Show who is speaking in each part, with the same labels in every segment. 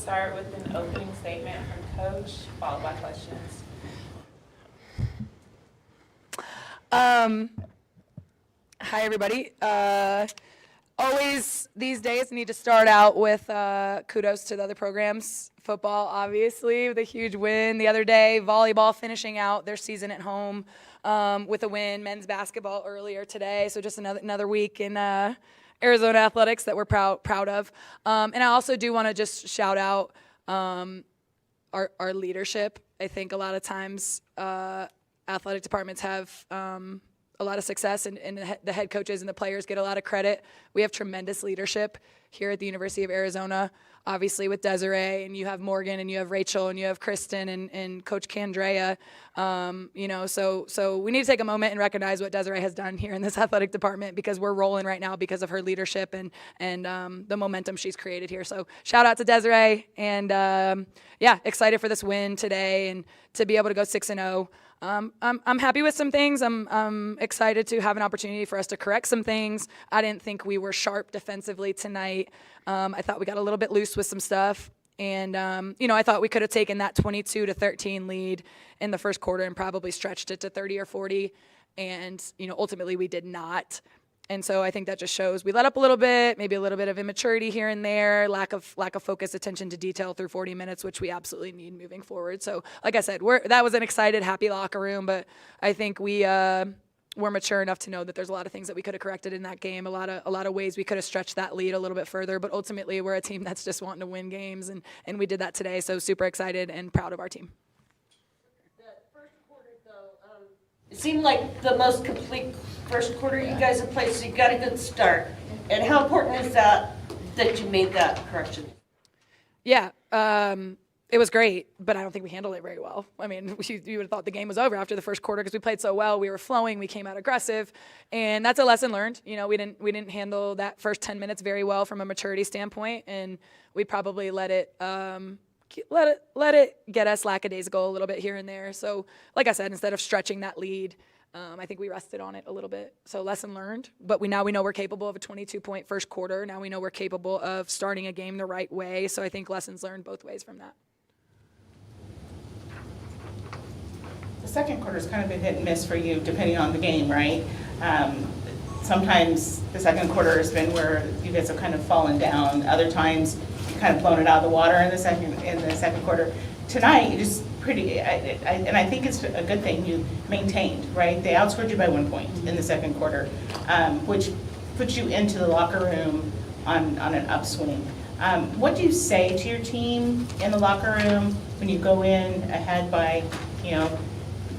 Speaker 1: start with an opening statement from Coach, followed by questions.
Speaker 2: Hi, everybody. Always these days need to start out with kudos to the other programs. Football, obviously, with a huge win the other day. Volleyball finishing out their season at home with a win. Men's basketball earlier today. So just another week in Arizona athletics that we're proud of. And I also do want to just shout out our leadership. I think a lot of times athletic departments have a lot of success, and the head coaches and the players get a lot of credit. We have tremendous leadership here at the University of Arizona, obviously with Desiree, and you have Morgan, and you have Rachel, and you have Kristen, and Coach Candrea. So we need to take a moment and recognize what Desiree has done here in this athletic department, because we're rolling right now because of her leadership and the momentum she's created here. So shout out to Desiree, and excited for this win today and to be able to go 6-0. I'm happy with some things. I'm excited to have an opportunity for us to correct some things. I didn't think we were sharp defensively tonight. I thought we got a little bit loose with some stuff. And, I thought we could have taken that 22-13 lead in the first quarter and probably stretched it to 30 or 40. And, ultimately we did not. And so I think that just shows we let up a little bit, maybe a little bit of immaturity here and there, lack of focus, attention to detail through 40 minutes, which we absolutely need moving forward. So like I said, that was an excited, happy locker room, but I think we're mature enough to know that there's a lot of things that we could have corrected in that game, a lot of ways we could have stretched that lead a little bit further, but ultimately we're a team that's just wanting to win games, and we did that today. So super excited and proud of our team.
Speaker 3: It seemed like the most complete first quarter you guys have played, so you got a good start. And how important is that you made that correction?
Speaker 2: Yeah, it was great, but I don't think we handled it very well. I mean, you would have thought the game was over after the first quarter because we played so well. We were flowing, we came out aggressive, and that's a lesson learned. We didn't handle that first 10 minutes very well from a maturity standpoint, and we probably let it get us lackadaisical a little bit here and there. So like I said, instead of stretching that lead, I think we rested on it a little bit. So lesson learned, but we know we're capable of a 22-point first quarter. Now we know we're capable of starting a game the right way. So I think lessons learned both ways from that.
Speaker 4: The second quarter is kind of a hit and miss for you, depending on the game, right? Sometimes the second quarter has been where you guys have kind of fallen down. Other times, you've kind of blown it out of the water in the second quarter. Tonight, you just pretty, and I think it's a good thing you maintained, right? They outscored you by 1 point in the second quarter, which puts you into the locker room on an upswing. What do you say to your team in the locker room when you go in ahead by,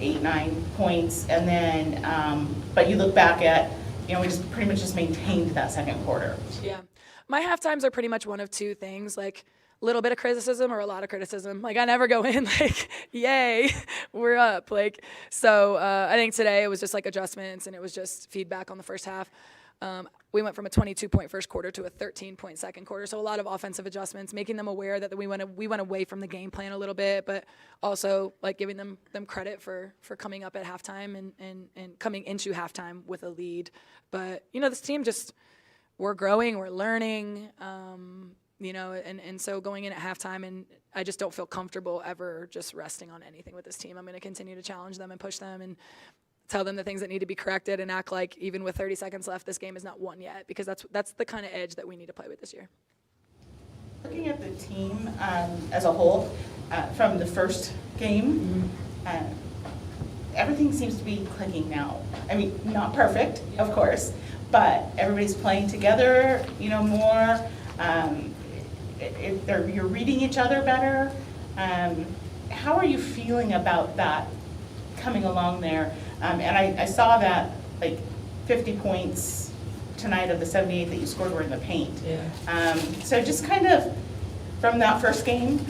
Speaker 4: 8-9 points, and then, but you look back at, we just pretty much just maintained that second quarter?
Speaker 2: Yeah. My half times are pretty much one of two things, like a little bit of criticism or a lot of criticism. Like I never go in like, yay, we're up. So I think today it was just like adjustments, and it was just feedback on the first half. We went from a 22-point first quarter to a 13-point second quarter. So a lot of offensive adjustments, making them aware that we went away from the game plan a little bit, but also like giving them credit for coming up at halftime and coming into halftime with a lead. But, this team just, we're growing, we're learning, and so going in at halftime, and I just don't feel comfortable ever just resting on anything with this team. I'm going to continue to challenge them and push them and tell them the things that need to be corrected, and act like even with 30 seconds left, this game is not won yet, because that's the kind of edge that we need to play with this year.
Speaker 4: Looking at the team as a whole, from the first game, everything seems to be clicking now. I mean, not perfect, of course, but everybody's playing together, more. You're reading each other better. How are you feeling about that coming along there? And I saw that 50 points tonight of the 78 that you scored were in the paint. Yeah. So just kind of from that first game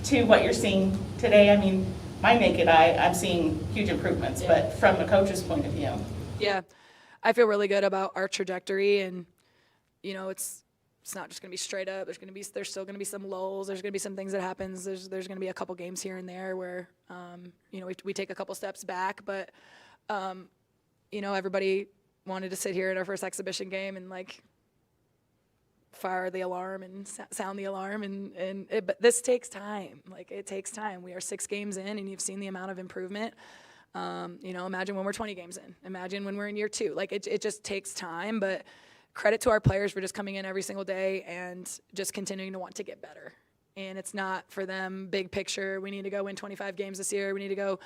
Speaker 4: to what you're seeing today, I mean, my naked eye, I'm seeing huge improvements, but from a coach's point of view.
Speaker 2: Yeah, I feel really good about our trajectory, and it's not just going to be straight up. There's still going to be some lulls. There's going to be some things that happens. There's going to be a couple games here and there where we take a couple steps back, but everybody wanted to sit here in our first exhibition game and fire the alarm and sound the alarm, but this takes time. Like, it takes time. We are 6 games in, and you've seen the amount of improvement. Imagine when we're 20 games in. Imagine when we're in year 2. Like, it just takes time, but credit to our players for just coming in every single day and just continuing to want to get better. And it's not for them big picture, we need to go win 25 games this year, we need to go,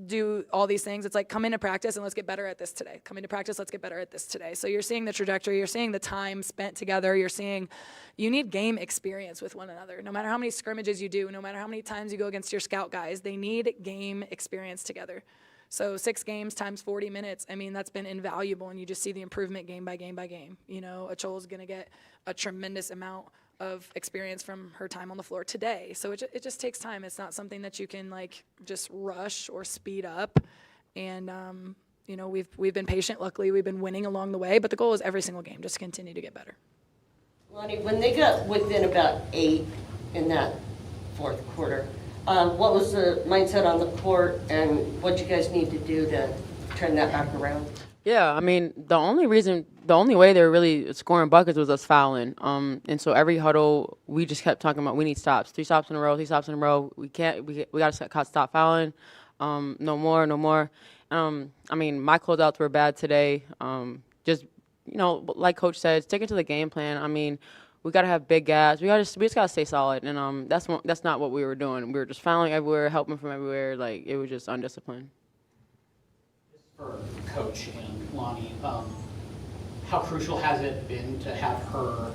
Speaker 2: do all these things. It's like, come into practice and let's get better at this today. Come into practice, let's get better at this today. So you're seeing the trajectory, you're seeing the time spent together, you're seeing you need game experience with one another. No matter how many scrimmages you do, no matter how many times you go against your scout guys, they need game experience together. So 6 games times 40 minutes, I mean, that's been invaluable, and you just see the improvement game by game by game. Achul's going to get a tremendous amount of experience from her time on the floor today. So it just takes time. It's not something that you can just rush or speed up. And we've been patient. Luckily, we've been winning along the way. But the goal is every single game just to continue to get better.
Speaker 3: Lonnie, when they got within about 8 in that fourth quarter, what was the mindset on the court, and what you guys need to do to turn that back around?
Speaker 5: Yeah, I mean, the only way they were really scoring buckets was us fouling. And so every huddle, we just kept talking about we need stops, 3 stops in a row, 3 stops in a row. We got to stop fouling. No more. I mean, my closeouts were bad today. Just like Coach said, sticking to the game plan. I mean, we got to have big gaps. We just got to stay solid. And that's not what we were doing. We were just fouling everywhere, helping from everywhere. Like, it was just undisciplined.
Speaker 6: For Coach and Lonnie, how crucial has it been to have her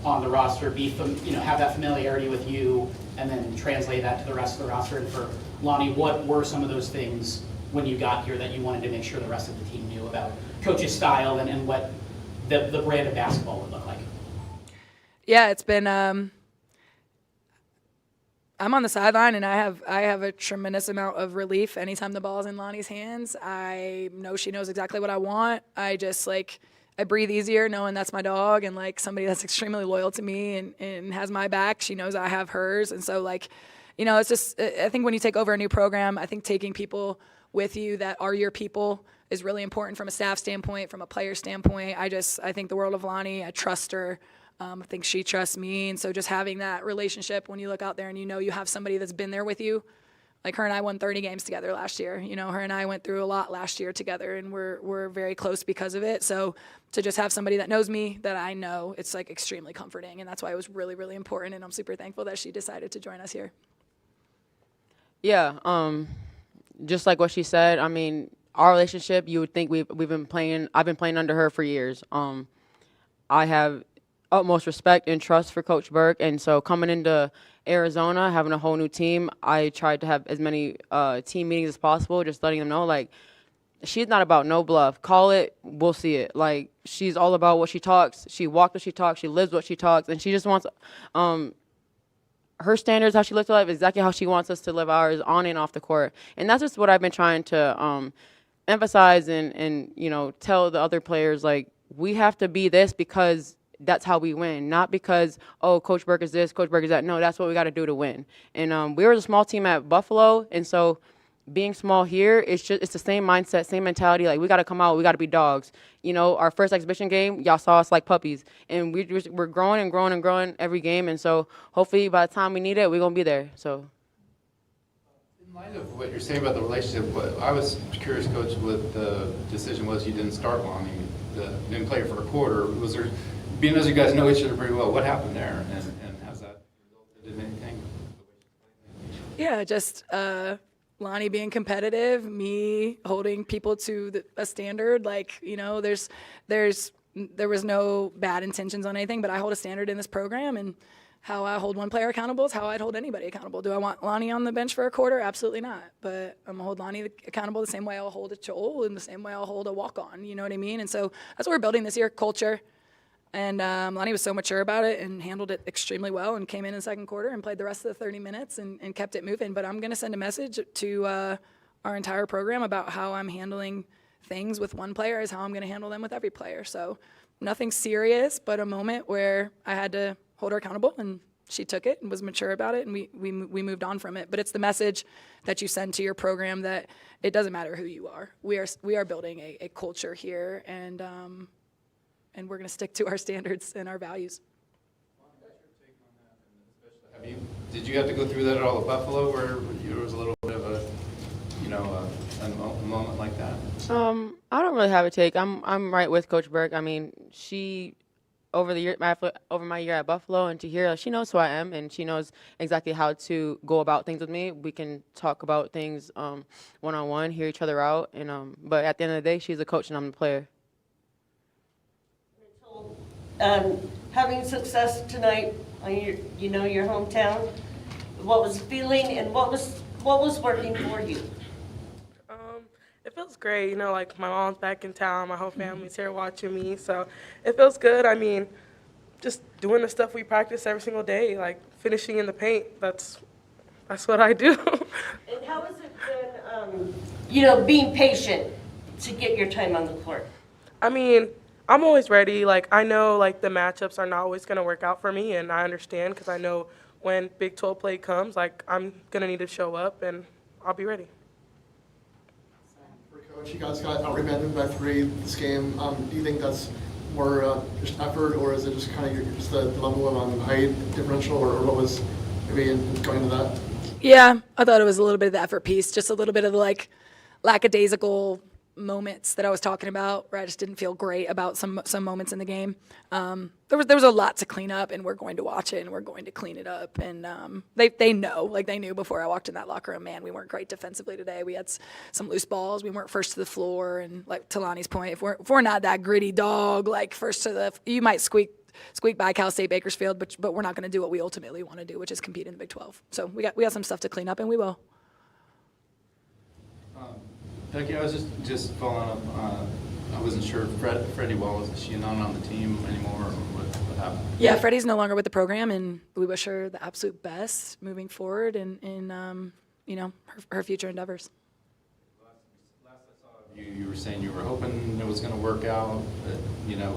Speaker 6: on the roster, have that familiarity with you, and then translate that to the rest of the roster? And for Lonnie, what were some of those things when you got here that you wanted to make sure the rest of the team knew about Coach's style and what the brand of basketball would look like?
Speaker 2: Yeah, it's been I'm on the sideline, and I have a tremendous amount of relief anytime the ball's in Lonnie's hands. I know she knows exactly what I want. I just I breathe easier knowing that's my dog, and somebody that's extremely loyal to me and has my back. She knows I have hers. And so it's just, I think when you take over a new program, I think taking people with you that are your people is really important from a staff standpoint, from a player standpoint. I think the world of Lonnie. I trust her. I think she trusts me, and so just having that relationship when you look out there and you have somebody that's been there with you. Like, her and I won 30 games together last year. Her and I went through a lot last year together, and we're very close because of it. So to just have somebody that knows me, that I know, it's extremely comforting, and that's why it was really, really important, and I'm super thankful that she decided to join us here.
Speaker 5: Yeah, just like what she said, I mean, our relationship, you would think I've been playing under her for years. I have utmost respect and trust for Coach Burke, and so coming into Arizona, having a whole new team, I tried to have as many team meetings as possible, just letting them know, she's not about no bluff. Call it, we'll see it. She's all about what she talks. She walks what she talks. She lives what she talks, and she just wants her standards, how she lives her life, exactly how she wants us to live ours on and off the court. And that's just what I've been trying to emphasize and tell the other players, we have to be this because that's how we win, not because, Coach Burke is this, Coach Burke is that. No, that's what we got to do to win. And we were a small team at Buffalo, and so being small here, it's the same mindset, same mentality. We got to come out, we got to be dogs. Our first exhibition game, y'all saw us like puppies, and we're growing and growing and growing every game. And so hopefully by the time we need it, we're gonna be there. So.
Speaker 7: In light of what you're saying about the relationship, I was curious, Coach, what the decision was. You didn't start Lonnie, didn't play for a quarter. Was there? Being as you guys know each other pretty well, what happened there, and has that resulted in anything?
Speaker 2: Yeah, just Lonnie being competitive, me holding people to a standard. There was no bad intentions on anything, but I hold a standard in this program, and how I hold one player accountable is how I'd hold anybody accountable. Do I want Lonnie on the bench for a quarter? Absolutely not. But I'm going to hold Lonnie accountable the same way I'll hold a Joel and the same way I'll hold a walk-on. You know what I mean? And so that's what we're building this year, culture. And Lonnie was so mature about it and handled it extremely well and came in the second quarter and played the rest of the 30 minutes and kept it moving. But I'm going to send a message to our entire program about how I'm handling things with one player is how I'm going to handle them with every player. So nothing serious, but a moment where I had to hold her accountable, and she took it and was mature about it, and we moved on from it. But it's the message that you send to your program that it doesn't matter who you are. We are building a culture here, and we're going to stick to our standards and our values.
Speaker 7: Did you have to go through that at all at Buffalo, where there was a little bit of a, a moment like that?
Speaker 5: I don't really have a take. I'm right with Coach Burke. I mean, she over my year at Buffalo, and to hear she knows who I am, and she knows exactly how to go about things with me. We can talk about things one-on-one, hear each other out, and but at the end of the day, she's a coach and I'm the player.
Speaker 3: Having success tonight on your hometown, what was the feeling and what was working for you?
Speaker 8: It feels great, like my mom's back in town, my whole family's here watching me, so it feels good. I mean, just doing the stuff we practice every single day, like finishing in the paint, that's what I do.
Speaker 3: And how has it been, being patient to get your time on the court?
Speaker 8: I mean, I'm always ready. Like, I know, like, the matchups are not always going to work out for me, and I understand because I know when Big 12 play comes, like, I'm going to need to show up, and I'll be ready.
Speaker 9: For Coach, you guys got out-rebounded by 3 this game. Do you think that's more just effort, or is it just kind of just the level of height differential, or what was maybe going into that?
Speaker 2: Yeah, I thought it was a little bit of the effort piece, just a little bit of the, like, lackadaisical moments that I was talking about, where I just didn't feel great about some moments in the game. There was a lot to clean up, and we're going to watch it and we're going to clean it up. And they know, like they knew before I walked in that locker room, man, we weren't great defensively today. We had some loose balls. We weren't first to the floor. And like to Lonnie's point, if we're not that gritty dog, like first to the, you might squeak by Cal State Bakersfield, but we're not going to do what we ultimately want to do, which is compete in the Big 12. So we got some stuff to clean up, and we will.
Speaker 7: Becky, I was just following up. I wasn't sure if Freddie Wallace, is she not on the team anymore, or what happened?
Speaker 2: Yeah, Freddie's no longer with the program, and we wish her the absolute best moving forward in her future endeavors.
Speaker 7: Last I saw you were saying you were hoping it was going to work out. But,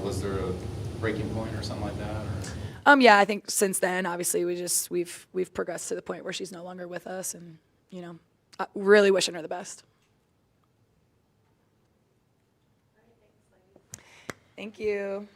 Speaker 7: was there a breaking point or something like that? Or?
Speaker 2: Yeah, I think since then, obviously, we've progressed to the point where she's no longer with us, and really wishing her the best. Thank you.